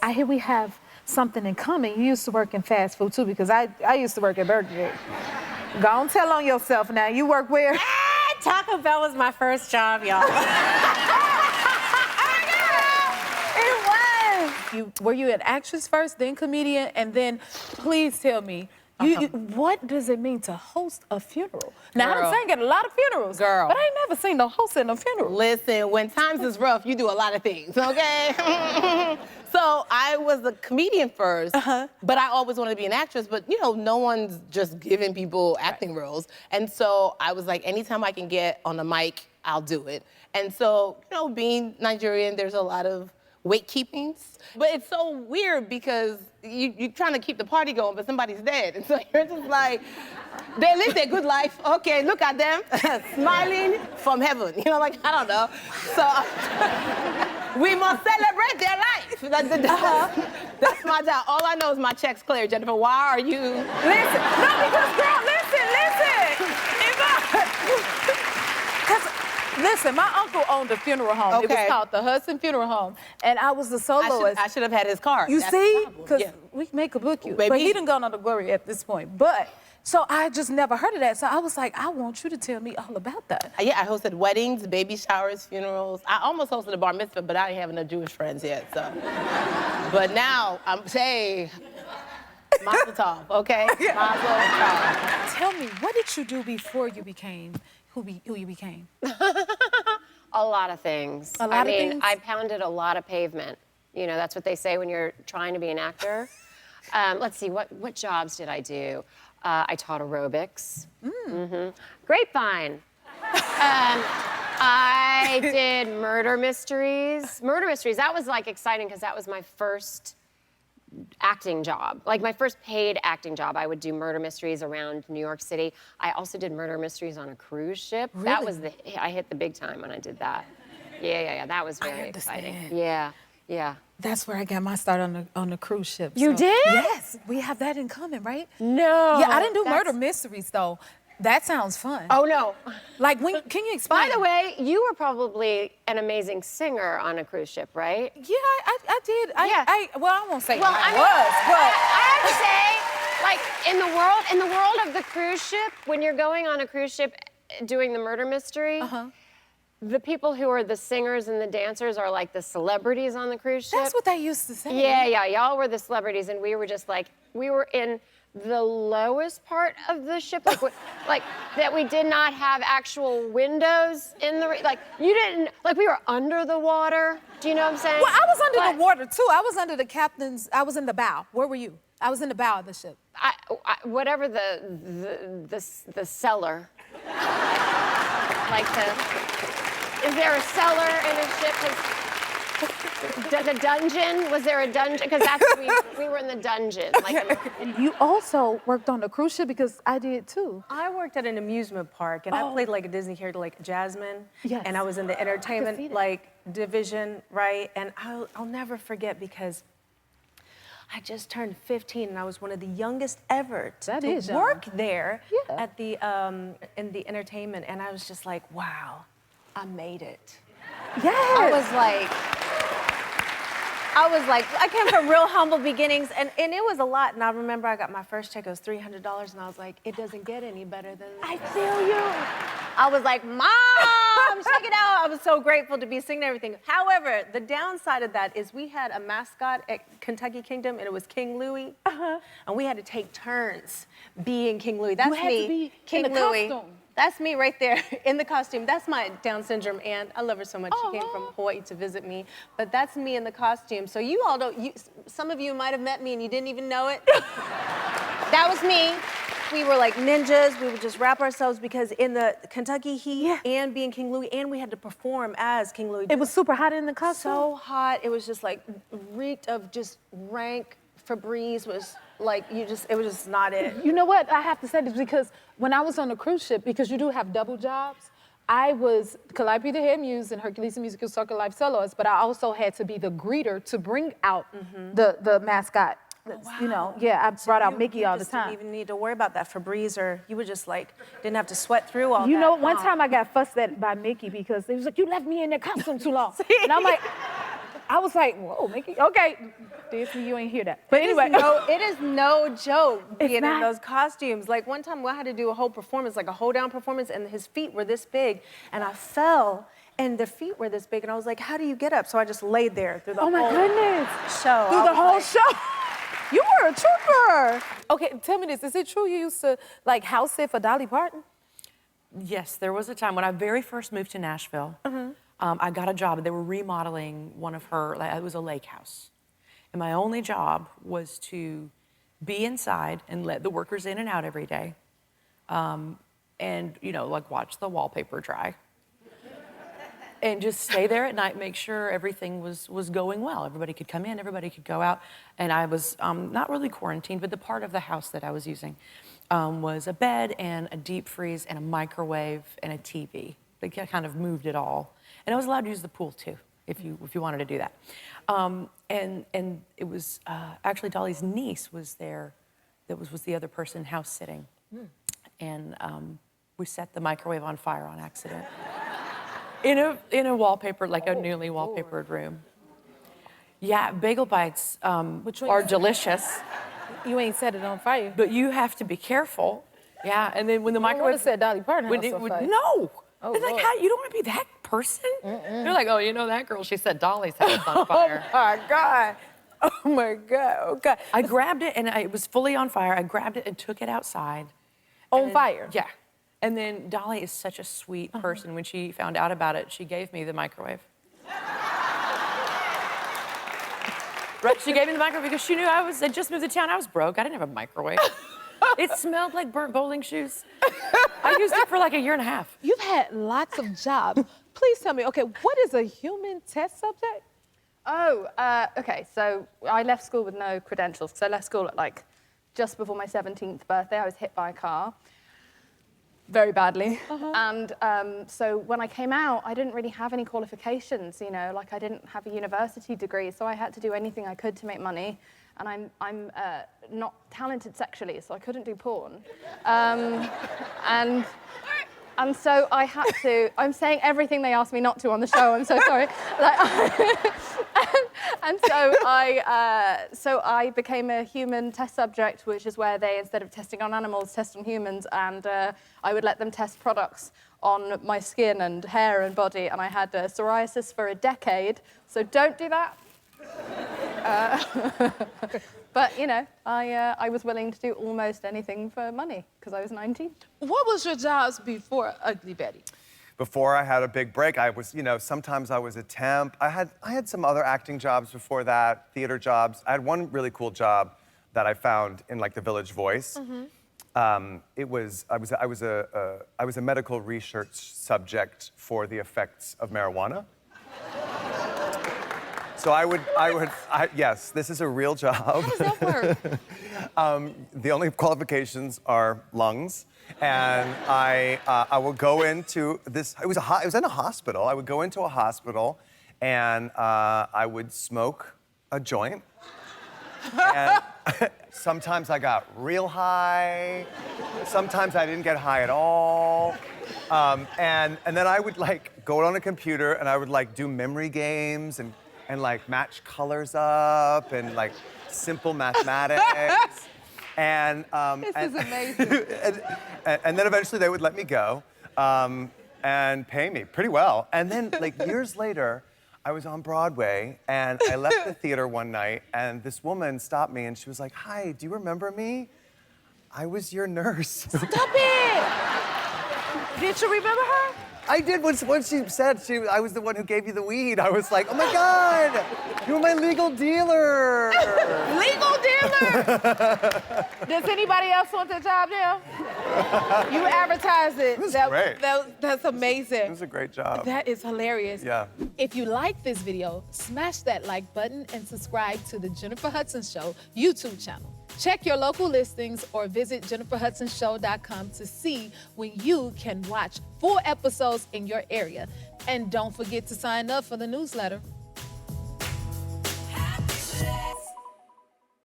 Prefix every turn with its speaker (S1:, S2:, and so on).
S1: I hear we have something in common. You used to work in fast food too, because I used to work at Burger King. Go on, tell on yourself now. You work where?
S2: Taco Bell was my first job, y'all.
S1: Were you an actress first, then comedian, and then please tell me, what does it mean to host a funeral? Now, I sang at a lot of funerals,
S2: Girl.
S1: but I ain't never seen no hosting a funeral.
S2: Listen, when times is rough, you do a lot of things, okay? So I was a comedian first, but I always wanted to be an actress, but you know, no one's just giving people acting roles. And so I was like, anytime I can get on the mic, I'll do it. And so, you know, being Nigerian, there's a lot of wake keepings. But it's so weird because you're trying to keep the party going, but somebody's dead. And so you're just like, they live their good life. Okay, look at them, smiling from heaven. You know, like, I don't know. So we must celebrate their life. That's my job. All I know is my check's clear. Jennifer, why are you?
S1: Listen, no, because girl, listen. Listen, my uncle owned a funeral home.
S2: Okay.
S1: It was called the Hudson Funeral Home, and I was the soloist.
S2: I should have had his card.
S1: You
S2: That's
S1: see? Because we make a book you.
S2: Baby.
S1: But he done gone on to glory at this point. But, so I just never heard of that. So I was like, I want you to tell me all about that.
S2: Yeah, I hosted weddings, baby showers, funerals. I almost hosted a bar mitzvah, but I didn't have enough Jewish friends yet, so. But now, mazel tov, okay? Mazel tov.
S1: Tell me, what did you do before you became who you became?
S3: A lot of things.
S1: I mean,
S3: I pounded a lot of pavement. You know, that's what they say when you're trying to be an actor. Let's see, what jobs did I do? I taught aerobics. Grapevine. I did murder mysteries. Murder mysteries, that was like exciting because that was my first acting job, like my first paid acting job. I would do murder mysteries around New York City. I also did murder mysteries on a cruise ship.
S1: Really?
S3: That was I hit the big time when I did that. Yeah, that was very exciting. Yeah.
S1: That's where I got my start on the cruise ship.
S3: You did?
S1: Yes, we have that in common, right?
S3: No.
S1: Yeah, I didn't do murder mysteries though. That sounds fun.
S3: Oh no.
S1: Like, can you explain?
S3: By the way, you were probably an amazing singer on a cruise ship, right?
S1: Yeah, I did. Well, I won't say
S3: Well,
S1: I was, but
S3: I have to say, like, in the world of the cruise ship, when you're going on a cruise ship doing the murder mystery, the people who are the singers and the dancers are like the celebrities on the cruise ship.
S1: That's what they used to say.
S3: Yeah, y'all were the celebrities, and we were just like, we were in the lowest part of the ship, like that we did not have actual windows in the, like, you didn't, like, we were under the water. Do you know what I'm saying?
S1: Well, I was under the water too. I was under the captain's, I was in the bow. Where were you? I was in the bow of the ship.
S3: Whatever the cellar. Like is there a cellar in a ship? The dungeon? Was there a dungeon? Because that's we were in the dungeon. Like,
S1: you also worked on the cruise ship, because I did too.
S4: I worked at an amusement park, and I played like a Disney character, like Jasmine.
S1: Yes.
S4: And I was in the entertainment division, right? And I'll never forget, because I just turned 15, and I was one of the youngest ever to work there at the in the entertainment, and I was just like, wow, I made it.
S1: Yes.
S4: I came from real humble beginnings, and it was a lot. And I remember I got my first check, it was $300, and I was like, it doesn't get any better than this.
S1: I feel you.
S4: I was like, Mom, check it out. I was so grateful to be singing everything. However, the downside of that is we had a mascot at Kentucky Kingdom, and it was King Louie. And we had to take turns being King Louie. That's me, King Louie. That's me right there in the costume. That's my Down syndrome aunt. I love her so much. She came from Hawaii to visit me. But that's me in the costume. So you all don't, some of you might have met me and you didn't even know it. That was me. We were like ninjas. We would just wrap ourselves, because in the Kentucky heat and being King Louie, and we had to perform as King Louie.
S1: It was super hot in the costume.
S4: So hot. It was just like reeked of just rank Febreze. Was like, it was just not it.
S1: You know what? I have to say this, because when I was on the cruise ship, because you do have double jobs, I was Calliope the head muse and Hercules the musical circle life soloist, but I also had to be the greeter to bring out the mascot. You know, I brought out Mickey all the time.
S4: You didn't even need to worry about that Febreze, or you would just like, didn't have to sweat through all that.
S1: You know, one time I got fussed at by Mickey because they was like, you left me in that costume too long. And I'm like, I was like, whoa, Mickey, okay. Disney, you ain't hear that. But anyway.
S4: It is no joke being in
S1: not.
S4: those costumes. Like one time I had to do a whole performance, like a hold down performance, and his feet were this big, and I fell, and the feet were this big, and I was like, how do you get up? So I just laid there through the
S1: Oh my
S4: whole
S1: goodness.
S4: show.
S1: Through
S4: I
S1: the
S4: was
S1: whole
S4: like,
S1: show. You were a trooper. Okay, tell me this. Is it true you used to like house sit for Dolly Parton?
S5: Yes, there was a time when I very first moved to Nashville. I got a job. They were remodeling one of her, it was a lake house. And my only job was to be inside and let the workers in and out every day. And, you know, like watch the wallpaper dry. And just stay there at night, make sure everything was going well. Everybody could come in, everybody could go out. And I was not really quarantined, but the part of the house that I was using was a bed and a deep freeze and a microwave and a TV. They kind of moved it all. And I was allowed to use the pool too, if you wanted to do that. And it was actually Dolly's niece was there, that was the other person house sitting. And we set the microwave on fire on accident. In a wallpaper, like a newly wallpapered room. Yeah, bagel bites are delicious.
S1: You ain't set it on fire.
S5: But you have to be careful. Yeah, and then when the
S1: I would
S5: microwave
S1: have said Dolly Parton house on fire.
S5: no.
S1: Oh,
S5: it's like,
S1: Lord.
S5: how, you don't want to be that person? You're like, oh, you know that girl? She set Dolly's house on fire.
S1: Oh my God. Oh my God. Okay.
S5: I grabbed it and it was fully on fire. I grabbed it and took it outside.
S1: On fire?
S5: Yeah. And then Dolly is such a sweet person. When she found out about it, she gave me the microwave. Right, she gave me the microwave because she knew I just moved to town. I was broke. I didn't have a microwave. It smelled like burnt bowling shoes. I used it for like a year and a half.
S1: You've had lots of jobs. Please tell me, okay, what is a human test subject?
S3: Oh, okay, so I left school with no credentials. So I left school at like just before my 17th birthday. I was hit by a car very badly. And so when I came out, I didn't really have any qualifications, you know, like I didn't have a university degree, so I had to do anything I could to make money. And I'm not talented sexually, so I couldn't do porn. And so I had to, I'm saying everything they asked me not to on the show, I'm so sorry. So I became a human test subject, which is where they, instead of testing on animals, test on humans, and I would let them test products on my skin and hair and body, and I had psoriasis for a decade, so don't do that. But, you know, I was willing to do almost anything for money because I was 19.
S1: What was your jobs before Ugly Betty?
S6: Before I had a big break, I was, you know, sometimes I was a temp. I had some other acting jobs before that, theater jobs. I had one really cool job that I found in like the Village Voice. I was a medical research subject for the effects of marijuana. So yes, this is a real job.
S1: How does that work?
S6: The only qualifications are lungs, and I will go into this. It was in a hospital. I would go into a hospital, and I would smoke a joint. And sometimes I got real high. Sometimes I didn't get high at all. And then I would like go on a computer and I would like do memory games and like match colors up and like simple mathematics. And
S1: This is amazing.
S6: and then eventually they would let me go and pay me pretty well. And then like years later, I was on Broadway and I left the theater one night and this woman stopped me and she was like, "Hi, do you remember me? I was your nurse."
S1: Stop it! Did you remember her?
S6: I did. Once she said I was the one who gave you the weed, I was like, "Oh my God, you were my legal dealer."
S1: Legal dealer! Does anybody else want the job now? You advertised it.
S6: It was great.
S1: That's amazing.
S6: It was a great job.
S1: That is hilarious.
S6: Yeah.
S1: If you like this video, smash that like button and subscribe to the Jennifer Hudson Show YouTube channel. Check your local listings or visit jenniferhudsonshow.com to see when you can watch full episodes in your area. And don't forget to sign up for the newsletter.